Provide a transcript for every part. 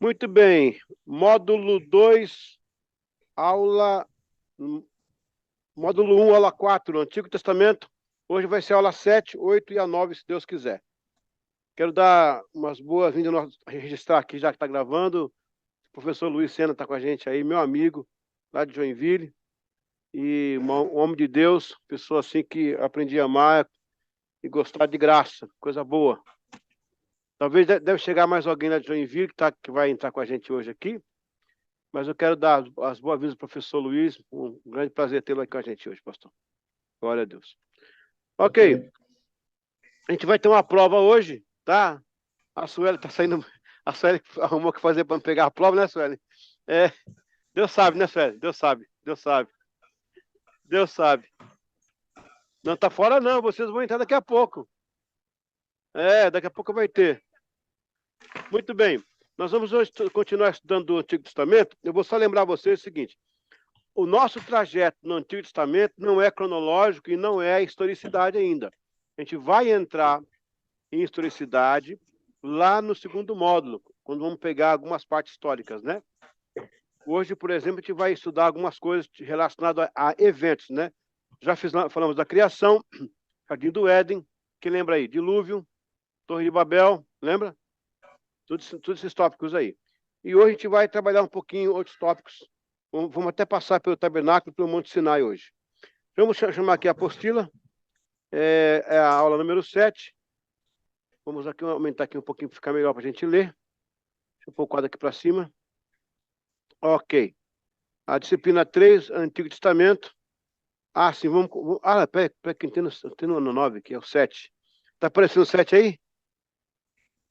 Muito bem. Módulo 2, aula. Módulo 1, aula 4, Antigo Testamento. Hoje vai ser a aula 7, 8 e a 9, se Deus quiser. Quero dar umas boas-vindas, registrar aqui, já que está gravando. O professor Luiz Sena está com a gente aí, meu amigo, lá de Joinville. E um homem de Deus, pessoa assim que aprendi a amar e gostar de graça, coisa boa. Talvez deve chegar mais alguém lá de Joinville que vai entrar com a gente hoje aqui. Mas eu quero dar as boas-vindas ao professor Luiz. Um grande prazer tê-lo aqui com a gente hoje, pastor. Glória a Deus. Ok. Ok. A gente vai ter uma prova hoje, tá? A Sueli tá saindo. A Sueli arrumou o que fazer para pegar a prova, né, Sueli? É. Deus sabe, né, Sueli? Deus sabe. Deus sabe. Deus sabe. Não tá fora, não. Vocês vão entrar daqui a pouco. É, daqui a pouco vai ter. Muito bem. Nós vamos hoje continuar estudando o Antigo Testamento. Eu vou só lembrar vocês o seguinte: o nosso trajeto no Antigo Testamento não é cronológico e não é historicidade ainda. A gente vai entrar em historicidade lá no segundo módulo, quando vamos pegar algumas partes históricas, né? Hoje, por exemplo, a gente vai estudar algumas coisas relacionadas a eventos, né? Falamos da criação, Jardim do Éden, que lembra aí? Dilúvio, Torre de Babel, lembra? Todos esses tópicos aí. E hoje a gente vai trabalhar um pouquinho outros tópicos. Vamos até passar pelo tabernáculo e pelo Monte Sinai hoje. Vamos chamar aqui a apostila. É a aula número 7. Vamos aqui aumentar aqui um pouquinho para ficar melhor para a gente ler. Deixa eu pôr o quadro aqui para cima. Ok. A disciplina 3, Antigo Testamento. Ah, sim, vamos. Ah, peraí, que tem no 9, que é o 7. Tá aparecendo o 7 aí?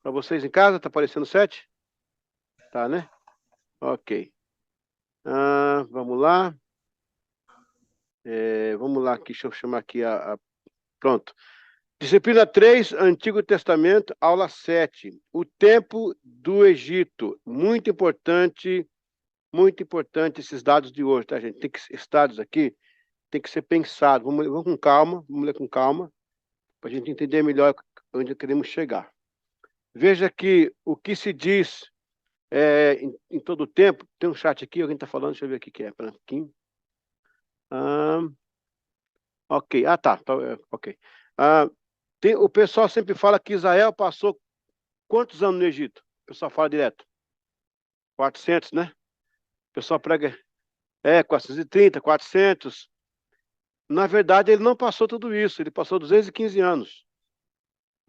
Para vocês em casa, tá aparecendo o 7? Tá, né? Ok. Vamos lá. Vamos lá, aqui, deixa eu chamar aqui Pronto. Disciplina 3, Antigo Testamento, aula 7. O tempo do Egito. Muito importante esses dados de hoje, tá, gente? Esses dados aqui tem que ser pensado. Vamos com calma, vamos ler com calma, para a gente entender melhor onde queremos chegar. Veja que o que se diz em todo o tempo, tem um chat aqui, alguém está falando, deixa eu ver o que é, branquinho. Ok, ok. O pessoal sempre fala que Israel passou quantos anos no Egito? O pessoal fala direto. 400, né? O pessoal prega, 430, 400. Na verdade, ele não passou tudo isso, ele passou 215 anos.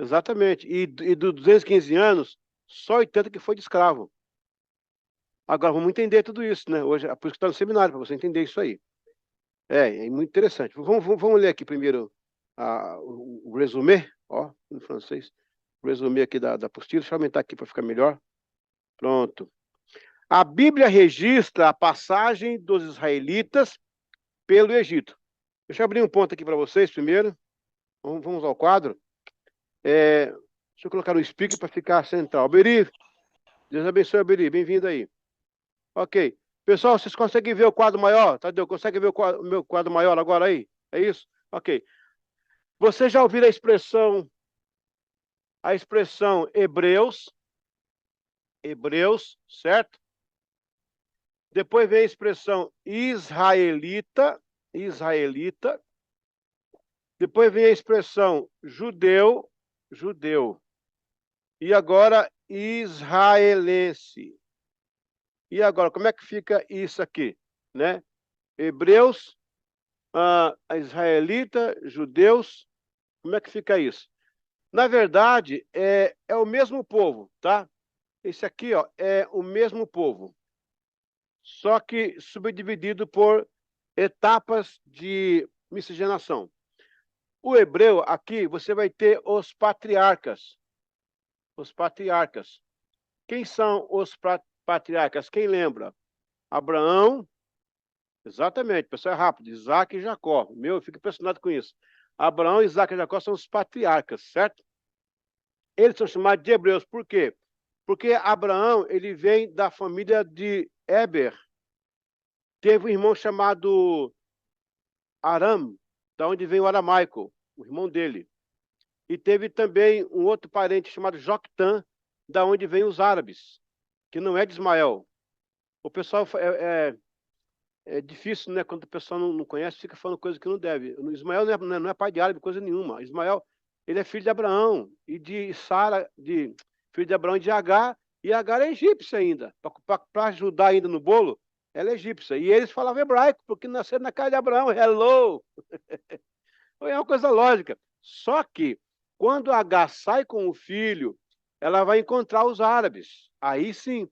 Exatamente. E dos 215 anos, só 80 que foi de escravo. Agora, vamos entender tudo isso, né? Hoje, por isso que está no seminário, para você entender isso aí. É muito interessante. Vamos ler aqui primeiro o resumê, ó, em francês. O resumê aqui da apostila. Deixa eu aumentar aqui para ficar melhor. Pronto. A Bíblia registra a passagem dos israelitas pelo Egito. Deixa eu abrir um ponto aqui para vocês primeiro. Vamos ao quadro. Deixa eu colocar no speaker para ficar central. Beri, Deus abençoe, Beri. Bem-vindo aí. Ok. Pessoal, vocês conseguem ver o quadro maior? Tadeu, consegue ver o meu quadro maior agora aí? É isso? Ok. Vocês já ouviram a expressão hebreus, certo? Depois vem a expressão israelita. Depois vem a expressão judeu. E agora israelense. E agora, como é que fica isso aqui? Né? Hebreus, israelita, judeus, como é que fica isso? Na verdade, é o mesmo povo, tá? Esse aqui, ó, é o mesmo povo, só que subdividido por etapas de miscigenação. O hebreu, aqui, você vai ter os patriarcas. Os patriarcas. Quem são os patriarcas? Quem lembra? Abraão, exatamente, o pessoal é rápido, Isaac e Jacó. Eu fico impressionado com isso. Abraão, Isaac e Jacó são os patriarcas, certo? Eles são chamados de hebreus, por quê? Porque Abraão, ele vem da família de Eber. Teve um irmão chamado Aram, da onde vem o aramaico, o irmão dele. E teve também um outro parente chamado Joctã, da onde vem os árabes. que não é de Ismael. O pessoal é difícil, né? Quando o pessoal não conhece, fica falando coisa que não deve. O Ismael não é pai de árabe, coisa nenhuma. Ismael, ele é filho de Abraão e de Sara, filho de Abraão e de Agar, e Agar é egípcia ainda. Para ajudar ainda no bolo, ela é egípcia. E eles falavam hebraico, porque nasceram na casa de Abraão. Hello! É uma coisa lógica. Só que, quando Agar sai com o filho, ela vai encontrar os árabes. Aí sim.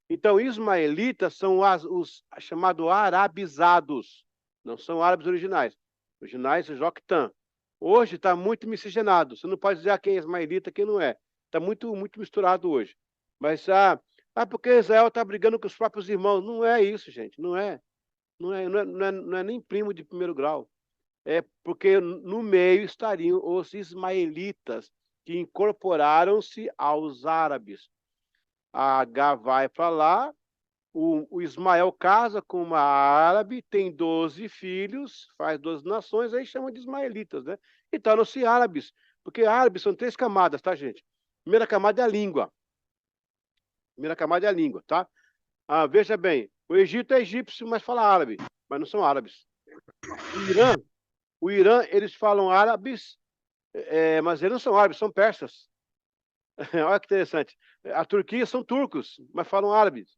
Então, ismaelitas são os chamados arabizados. Não são árabes originais. Originais é Joctã. Hoje está muito miscigenado. Você não pode dizer quem é ismaelita e quem não é. Está muito, muito misturado hoje. Mas, porque Israel está brigando com os próprios irmãos. Não é isso, gente. Não é. Não é nem primo de primeiro grau. É porque no meio estariam os ismaelitas, que incorporaram-se aos árabes. A Agar vai para lá, o Ismael casa com uma árabe, tem 12 filhos, faz 12 nações, aí chama de ismaelitas, né? E tornam-se árabes, porque árabes são 3 camadas, tá, gente? Primeira camada é a língua. Primeira camada é a língua, tá? Veja bem, o Egito é egípcio, mas fala árabe, mas não são árabes. O Irã, eles falam árabes, mas eles não são árabes, são persas. Olha que interessante. A Turquia são turcos, mas falam árabes.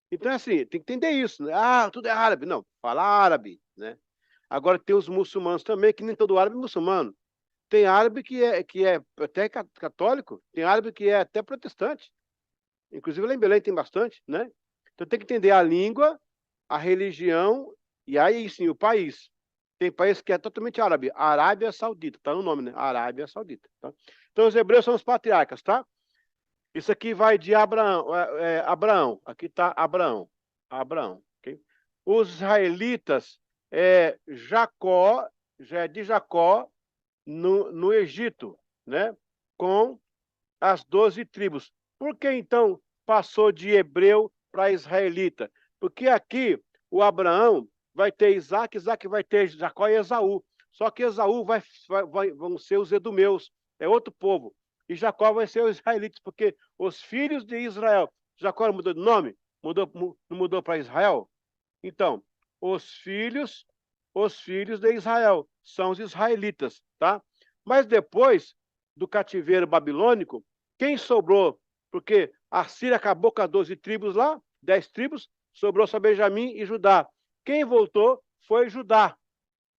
Então, assim, tem que entender isso, né? Tudo é árabe. Não, fala árabe, né? Agora tem os muçulmanos também, que nem todo árabe é muçulmano. Tem árabe que é até católico, tem árabe que é até protestante. Inclusive lá em Belém tem bastante, né? Então tem que entender a língua, a religião e aí sim o país. Tem país que é totalmente árabe. Arábia Saudita, tá no nome, né? Arábia Saudita. Tá? Então os hebreus são os patriarcas, tá? Isso aqui vai de Abraão. Abraão. Aqui está Abraão. Abraão. Okay? Os israelitas Jacó, já é de Jacó no Egito, né? Com as 12 tribos. Por que então passou de hebreu para israelita? Porque aqui o Abraão vai ter Isaac, Isaac vai ter Jacó e Esaú. Só que Esaú vão ser os edomeus, é outro povo. E Jacó vai ser os israelitas, porque os filhos de Israel, Jacó mudou de nome? Não mudou para Israel? Então, os filhos de Israel são os israelitas, tá? Mas depois do cativeiro babilônico, quem sobrou? Porque a Síria acabou com as 12 tribos lá, 10 tribos, sobrou só Benjamim e Judá. Quem voltou foi Judá.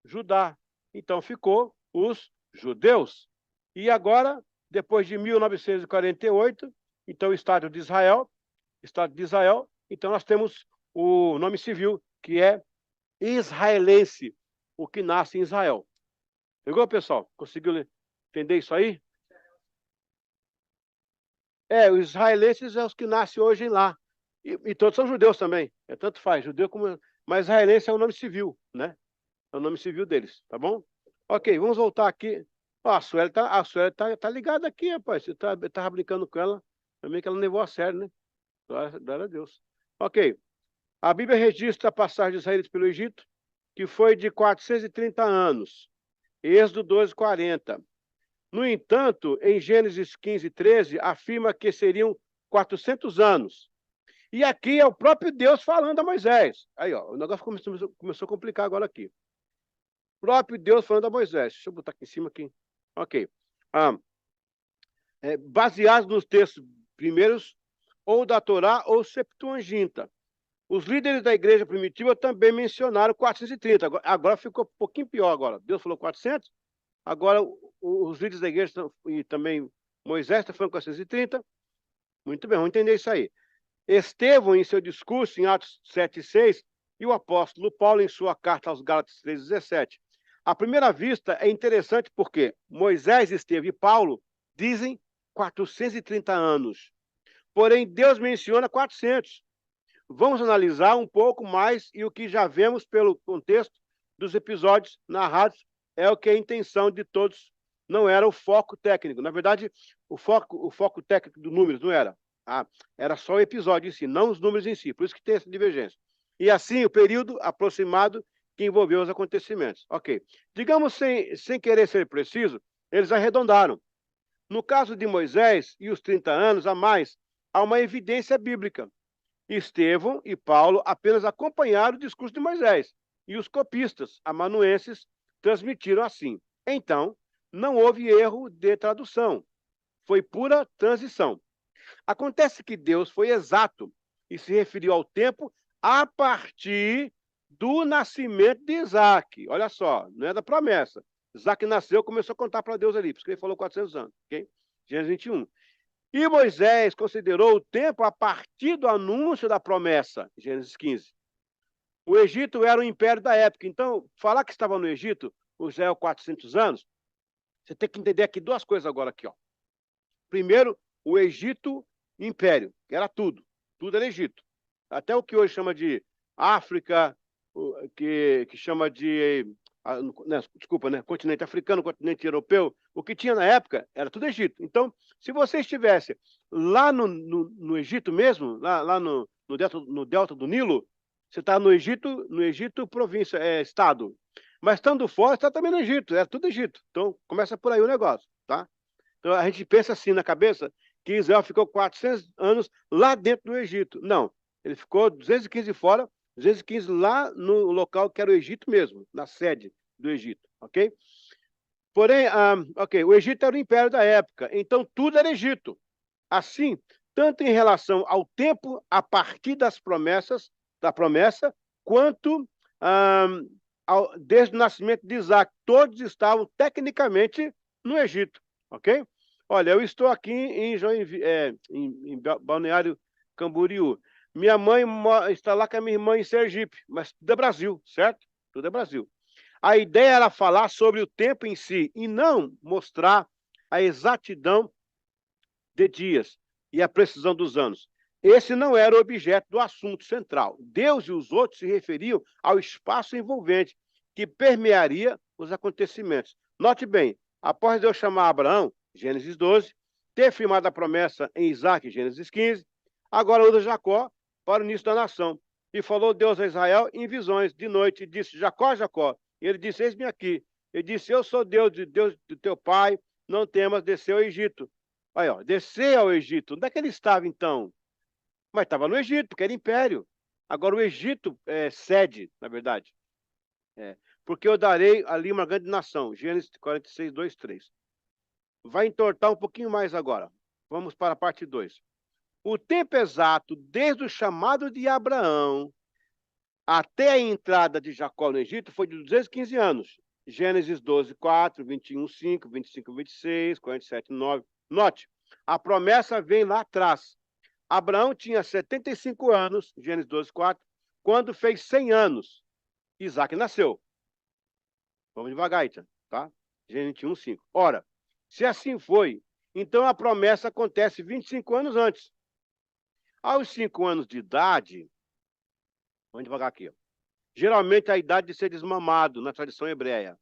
Judá. Então ficou os judeus. E agora, depois de 1948, então Estado de Israel, então nós temos o nome civil, que é israelense, o que nasce em Israel. Pegou, pessoal? Conseguiu entender isso aí? Os israelenses é os que nascem hoje lá. E todos são judeus também. Tanto faz, judeu como. Mas israelense é o nome civil, né? É o nome civil deles, tá bom? Ok, vamos voltar aqui. A Sueli tá ligada aqui, rapaz. Você tava brincando com ela. Também que ela levou a sério, né? Glória a Deus. Ok. A Bíblia registra a passagem de israelitas pelo Egito, que foi de 430 anos. Êxodo 12, 40. No entanto, em Gênesis 15, 13, afirma que seriam 400 anos. E aqui é o próprio Deus falando a Moisés. Aí, ó, o negócio começou a complicar agora aqui. O próprio Deus falando a Moisés. Deixa eu botar aqui em cima aqui. Ok. Baseados nos textos primeiros, ou da Torá, ou Septuaginta. Os líderes da igreja primitiva também mencionaram 430. Agora ficou um pouquinho pior agora. Deus falou 400, agora os líderes da igreja e também Moisés está falando 430. Muito bem, vamos entender isso aí. Estevão, em seu discurso, em Atos 7,6, e o apóstolo Paulo, em sua carta aos Gálatas 3,17. À primeira vista, é interessante porque Moisés, Estevão e Paulo dizem 430 anos. Porém, Deus menciona 400. Vamos analisar um pouco mais e o que já vemos pelo contexto dos episódios narrados é o que a intenção de todos não era o foco técnico. Na verdade, o foco técnico dos números não era. Era só o episódio em si, não os números em si. Por isso que tem essa divergência. E assim, o período aproximado que envolveu os acontecimentos. Ok. Digamos, sem querer ser preciso, eles arredondaram. No caso de Moisés e os 30 anos a mais, há uma evidência bíblica. Estevão e Paulo apenas acompanharam o discurso de Moisés, e os copistas amanuenses transmitiram assim. Então, não houve erro de tradução, foi pura transição. Acontece que Deus foi exato e se referiu ao tempo a partir do nascimento de Isaac. Olha só, não é da promessa. Isaac nasceu, começou a contar para Deus ali, porque ele falou 400 anos, ok? Gênesis 21. E Moisés considerou o tempo a partir do anúncio da promessa, Gênesis 15. O Egito era o império da época, então, falar que estava no Egito, o Israel 400 anos, você tem que entender aqui duas coisas agora aqui, ó. Primeiro, o Egito império, que era tudo, tudo era Egito. Até o que hoje chama de África, que chama de, desculpa, né, continente africano, continente europeu, o que tinha na época era tudo Egito. Então, se você estivesse lá no Egito mesmo, lá no delta do Nilo, você está no Egito província, estado. Mas estando fora, está também no Egito, é tudo Egito. Então, começa por aí o negócio, tá? Então, a gente pensa assim na cabeça que Israel ficou 400 anos lá dentro do Egito. Não, ele ficou 215 fora, 215 lá no local que era o Egito mesmo, na sede do Egito, ok? Porém, ok, o Egito era o império da época, então tudo era Egito. Assim, tanto em relação ao tempo a partir da promessa, quanto desde o nascimento de Isaac, todos estavam tecnicamente no Egito, ok? Olha, eu estou aqui em Balneário Camboriú. Minha mãe está lá com a minha irmã em Sergipe, mas tudo é Brasil, certo? Tudo é Brasil. A ideia era falar sobre o tempo em si e não mostrar a exatidão de dias e a precisão dos anos. Esse não era o objeto do assunto central. Deus e os outros se referiam ao espaço envolvente que permearia os acontecimentos. Note bem, após Deus chamar Abraão, Gênesis 12, ter firmado a promessa em Isaac, Gênesis 15, agora usa Jacó para o início da nação. E falou Deus a Israel em visões de noite, e disse, Jacó, Jacó. E ele disse, eis-me aqui. Ele disse, eu sou Deus do teu pai, não temas descer ao Egito. Aí, ó, descer ao Egito. Onde é que ele estava, então? Mas estava no Egito, porque era império. Agora, o Egito é sede, na verdade. Porque eu darei ali uma grande nação. Gênesis 46, 2, 3. Vai entortar um pouquinho mais agora. Vamos para a parte 2. O tempo exato, desde o chamado de Abraão até a entrada de Jacó no Egito, foi de 215 anos. Gênesis 12, 4, 21, 5, 25, 26, 47, 9. Note, a promessa vem lá atrás. Abraão tinha 75 anos, Gênesis 12, 4, quando fez 100 anos. Isaac nasceu. Vamos devagar, então, tá? Gênesis 21, 5. Ora, se assim foi, então a promessa acontece 25 anos antes. Aos 5 anos de idade, vamos devagar aqui, ó. Geralmente a idade de ser desmamado na tradição hebreia.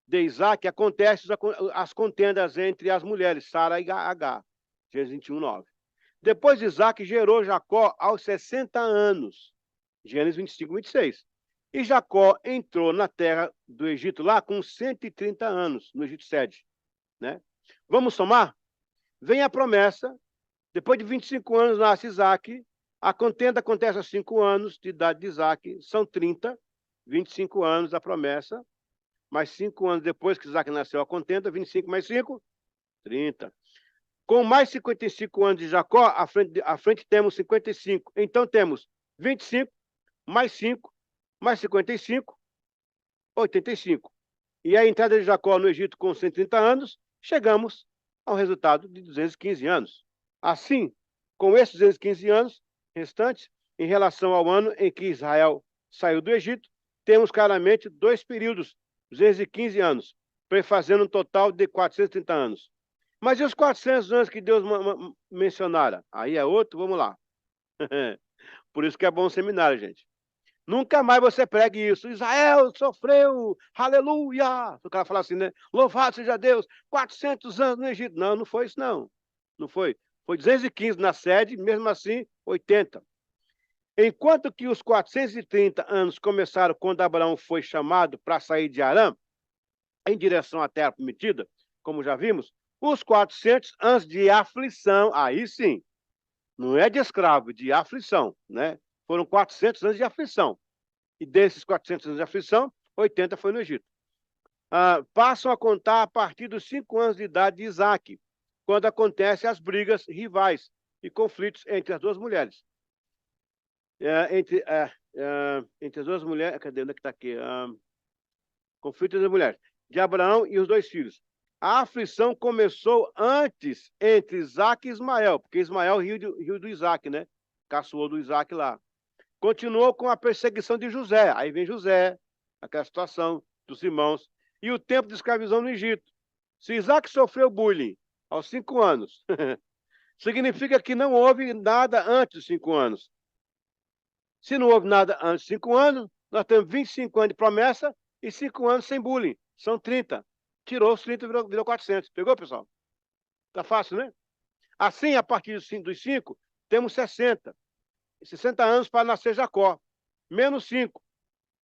De Isaac acontecem as contendas entre as mulheres, Sara e Agar. Gênesis 21, 9. Depois Isaac gerou Jacó aos 60 anos. Gênesis 25, 26. E Jacó entrou na terra do Egito lá com 130 anos, no Egito sede. Né? Vamos somar? Vem a promessa. Depois de 25 anos nasce Isaac. A contenda acontece aos 5 anos de idade de Isaac. São 30. 25 anos da promessa. Mais 5 anos depois que Isaac nasceu a contenda. 25 mais 5, 30. Com mais 55 anos de Jacó, à frente temos 55. Então temos 25, mais 5, mais 55, 85. E a entrada de Jacó no Egito com 130 anos, chegamos ao resultado de 215 anos. Assim, com esses 215 anos restantes, em relação ao ano em que Israel saiu do Egito, temos claramente 2 períodos, 215 anos, prefazendo um total de 430 anos. Mas e os 400 anos que Deus mencionara? Aí é outro, vamos lá. Por isso que é bom o seminário, gente. Nunca mais você pregue isso. Israel sofreu, aleluia. O cara fala assim, né? Louvado seja Deus, 400 anos no Egito. Não, não foi isso, não. Não foi. Foi 215 na sede, mesmo assim, 80. Enquanto que os 430 anos começaram quando Abraão foi chamado para sair de Arã, em direção à terra prometida, como já vimos, os 400 anos de aflição, aí sim, Não é de escravo, de aflição, né? Foram 400 anos de aflição. E desses 400 anos de aflição, 80 foi no Egito. Passam a contar a partir dos 5 anos de idade de Isaac, quando acontecem as brigas rivais e conflitos entre as duas mulheres. Entre as duas mulheres, cadê? Onde é que está aqui? Conflito entre as mulheres, de Abraão e os dois filhos. A aflição começou antes entre Isaac e Ismael, porque Ismael riu do Isaac, né? Caçoou do Isaac lá. Continuou com a perseguição de José. Aí vem José, aquela situação dos irmãos. E o tempo de escravidão no Egito. Se Isaac sofreu bullying aos 5 anos, significa que não houve nada antes dos 5 anos. Se não houve nada antes dos 5 anos, nós temos 25 anos de promessa e 5 anos sem bullying. São 30. Tirou os 30 e virou 400. Pegou, pessoal? Tá fácil, né? Assim, a partir dos 5, temos 60. 60 anos para nascer Jacó. Menos 5.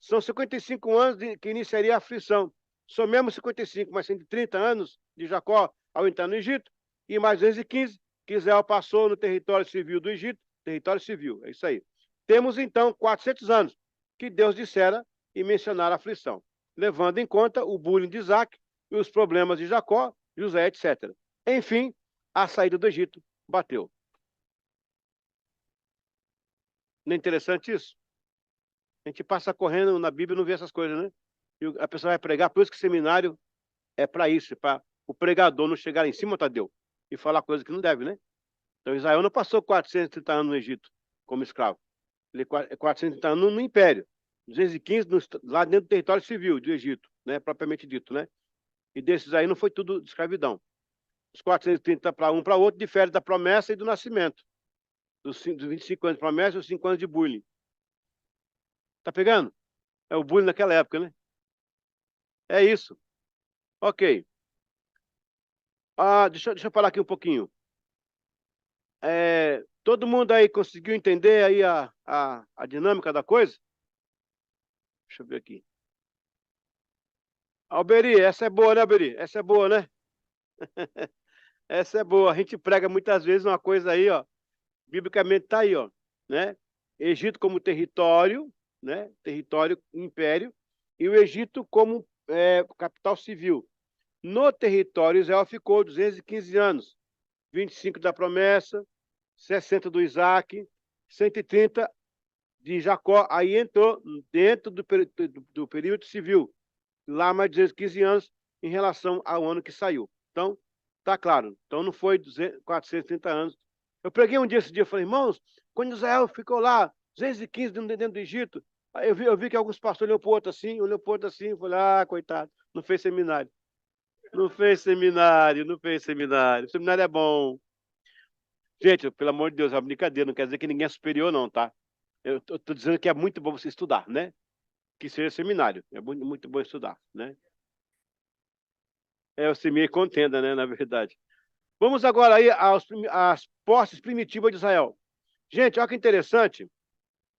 São 55 anos que iniciaria a aflição. Somemos 55, mais 130 anos de Jacó ao entrar no Egito, e mais 215 que Israel passou no território civil do Egito. Território civil, é isso aí. Temos, então, 400 anos que Deus dissera e mencionara a aflição, levando em conta o bullying de Isaac e os problemas de Jacó, José, etc. Enfim, a saída do Egito bateu. Não é interessante isso? A gente passa correndo na Bíblia e não vê essas coisas, né? E a pessoa vai pregar, por isso que seminário é para isso, para o pregador não chegar em cima, Tadeu, e falar coisa que não deve, né? Então Israel não passou 430 anos no Egito como escravo. Ele 430 anos no Império. 215 lá dentro do território civil do Egito, né? Propriamente dito, né? E desses aí não foi tudo de escravidão. Os 430 para um para outro difere da promessa e do nascimento. Dos 25 anos de promessa e os 5 anos de bullying. Tá pegando? É o bullying naquela época, né? É isso. Ok. Deixa eu falar aqui um pouquinho. Todo mundo aí conseguiu entender aí a dinâmica da coisa? Deixa eu ver aqui. Alberi, essa é boa, né, Alberi? Essa é boa, né? Essa é boa. A gente prega muitas vezes uma coisa aí, ó. Biblicamente tá aí, ó, né? Egito como território, né? Território, império, e o Egito como capital civil. No território, Israel ficou 215 anos, 25 da promessa, 60 do Isaac, 130 de Jacó. Aí entrou dentro do período civil, lá mais 215 anos em relação ao ano que saiu. Então, tá claro. Então, não foi 430 anos. Eu preguei um dia esse dia, falei, irmãos, quando Israel ficou lá, 215 dentro do Egito, aí eu vi que alguns pastores olhou para o outro assim, falei, coitado, não fez seminário. Não fez seminário, não fez seminário. O seminário é bom. Gente, pelo amor de Deus, é uma brincadeira, não quer dizer que ninguém é superior, não, tá? Eu tô dizendo que é muito bom você estudar, né? Que seja seminário. É muito, muito bom estudar, né? É o semeia e contenda, né? Na verdade. Vamos agora aí às posses primitivas de Israel. Gente, olha que interessante.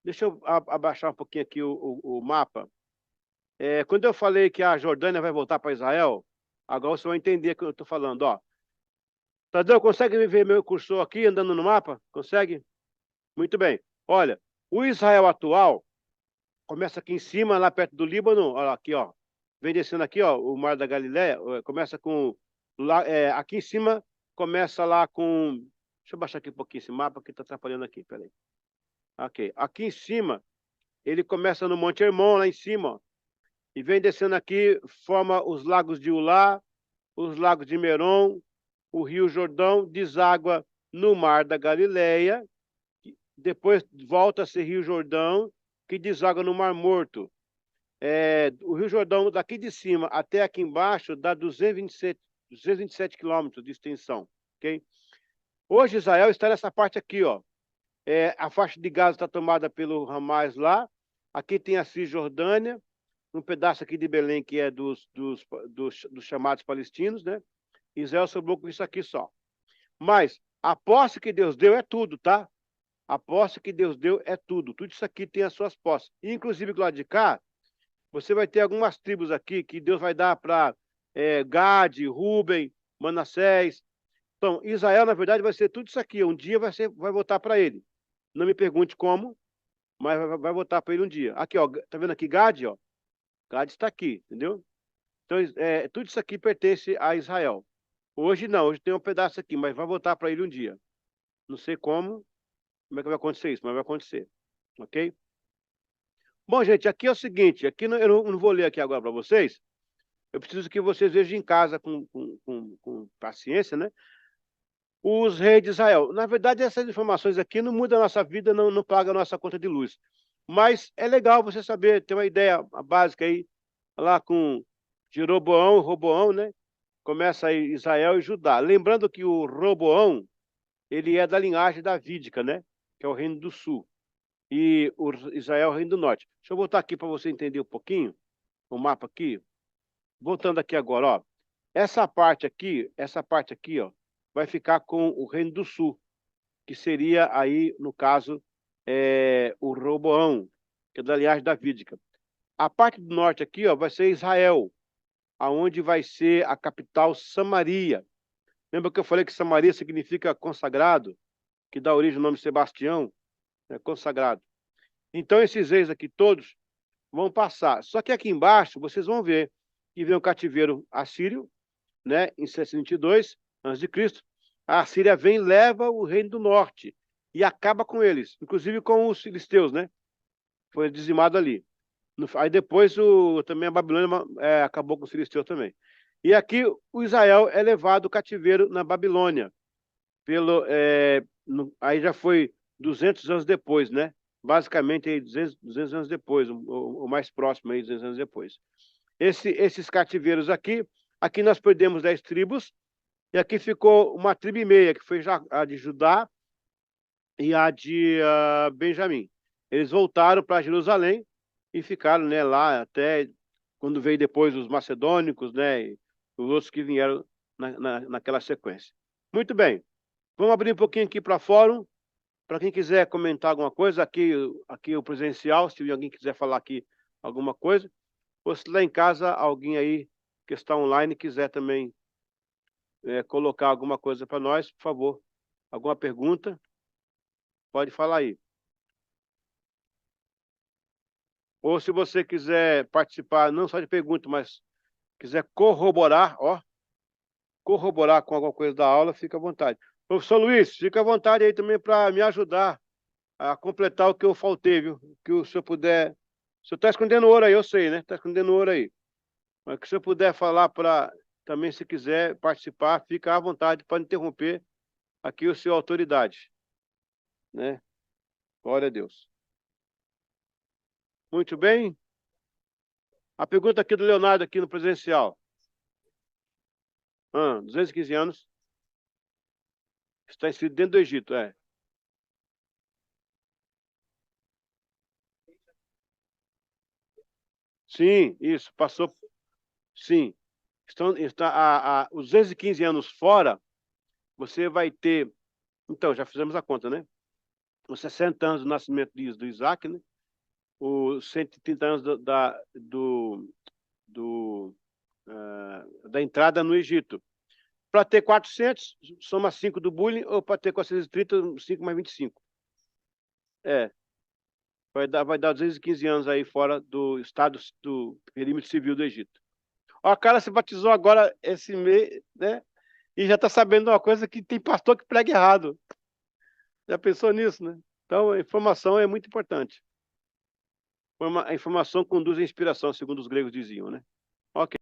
Deixa eu abaixar um pouquinho aqui o mapa. Quando eu falei que a Jordânia vai voltar para Israel, agora você vai entender o que eu estou falando, ó. Tadeu, consegue ver meu cursor aqui andando no mapa? Consegue? Muito bem. Olha, o Israel atual começa aqui em cima, lá perto do Líbano, olha aqui, ó. Vem descendo aqui, ó, o Mar da Galileia, começa com lá, aqui em cima começa lá com, deixa eu baixar aqui um pouquinho esse mapa que está atrapalhando aqui, peraí. Ok, aqui em cima ele começa no Monte Hermon, lá em cima, ó, e vem descendo aqui, forma os lagos de Ulá, os lagos de Merom, o Rio Jordão, deságua no Mar da Galileia, depois volta a ser Rio Jordão, que deságua no Mar Morto. O Rio Jordão, daqui de cima até aqui embaixo, dá 227 quilômetros de extensão. Okay? Hoje, Israel está nessa parte aqui, ó. A faixa de Gaza está tomada pelo Hamas lá. Aqui tem a Cisjordânia, um pedaço aqui de Belém que é dos chamados palestinos, né? Israel sobrou com isso aqui só. Mas a posse que Deus deu é tudo, tá? A posse que Deus deu é tudo. Tudo isso aqui tem as suas posses. Inclusive, do lado de cá, você vai ter algumas tribos aqui que Deus vai dar para Gade, Ruben, Manassés. Então, Israel, na verdade, vai ser tudo isso aqui. Um dia vai voltar para ele. Não me pergunte como, mas vai voltar para ele um dia. Aqui, ó, tá vendo aqui Gad, ó? Gad está aqui, entendeu? Então, tudo isso aqui pertence a Israel. Hoje não, hoje tem um pedaço aqui, mas vai voltar para ele um dia. Não sei como é que vai acontecer isso, mas vai acontecer. Ok? Bom, gente, aqui é o seguinte, aqui eu não vou ler aqui agora para vocês. Eu preciso que vocês vejam em casa com paciência, né? Os reis de Israel. Na verdade, essas informações aqui não mudam a nossa vida, não pagam a nossa conta de luz. Mas é legal você saber, ter uma ideia básica aí, lá com Jeroboão, Roboão, né? Começa aí Israel e Judá. Lembrando que o Roboão, ele é da linhagem davídica, né? Que é o reino do sul. E o Israel é o reino do norte. Deixa eu voltar aqui para você entender um pouquinho o mapa aqui. Voltando aqui agora, ó. Essa parte aqui, ó, vai ficar com o reino do sul, que seria aí, no caso, o Roboão, que é da linhagem davídica. A parte do norte aqui, ó, vai ser Israel, aonde vai ser a capital Samaria. Lembra que eu falei que Samaria significa consagrado, que dá origem ao nome Sebastião, né, consagrado. Então esses reis aqui todos vão passar. Só que aqui embaixo vocês vão ver que vem o cativeiro assírio, né, em 62 a.C. A Síria vem e leva o reino do norte e acaba com eles, inclusive com os filisteus, né? Foi dizimado ali. Aí depois também a Babilônia acabou com os filisteus também. E aqui o Israel é levado cativeiro na Babilônia. Aí já foi 200 anos depois, né? Basicamente aí 200 anos depois, o mais próximo aí, 200 anos depois. Esses cativeiros aqui nós perdemos 10 tribos, e aqui ficou uma tribo e meia, que foi a de Judá e a de Benjamim. Eles voltaram para Jerusalém e ficaram, né, lá até quando veio depois os macedônicos, né, e os outros que vieram naquela sequência. Muito bem, vamos abrir um pouquinho aqui para fórum, para quem quiser comentar alguma coisa, aqui o presencial, se alguém quiser falar aqui alguma coisa, ou se lá em casa alguém aí que está online quiser também colocar alguma coisa para nós, por favor. Alguma pergunta? Pode falar aí. Ou se você quiser participar, não só de pergunta, mas quiser corroborar, ó, corroborar com alguma coisa da aula, fica à vontade. Professor Luiz, fica à vontade aí também para me ajudar a completar o que eu faltei, viu? Que o senhor puder... O senhor está escondendo ouro aí, eu sei, né? Está escondendo ouro aí. Mas que o senhor puder falar para... Também, se quiser participar, fica à vontade para interromper aqui o seu autoridade, né? Glória a Deus. Muito bem. A pergunta aqui do Leonardo, aqui no presencial. 215 anos. Está inscrito dentro do Egito, é. Sim, isso, passou. Sim. Os 215 anos fora, você vai ter. Então, já fizemos a conta, né? Os 60 anos do nascimento do Isaac, né? Os 130 anos da entrada no Egito. Para ter 400, soma 5 do bullying, ou para ter 430, 5 mais 25. É, vai dar 215 anos aí fora do estado, do perímetro civil do Egito. Ó, o cara se batizou agora esse mês, né? E já está sabendo uma coisa que tem pastor que prega errado. Já pensou nisso, né? Então, a informação é muito importante. A informação conduz à inspiração, segundo os gregos diziam, né? Ok.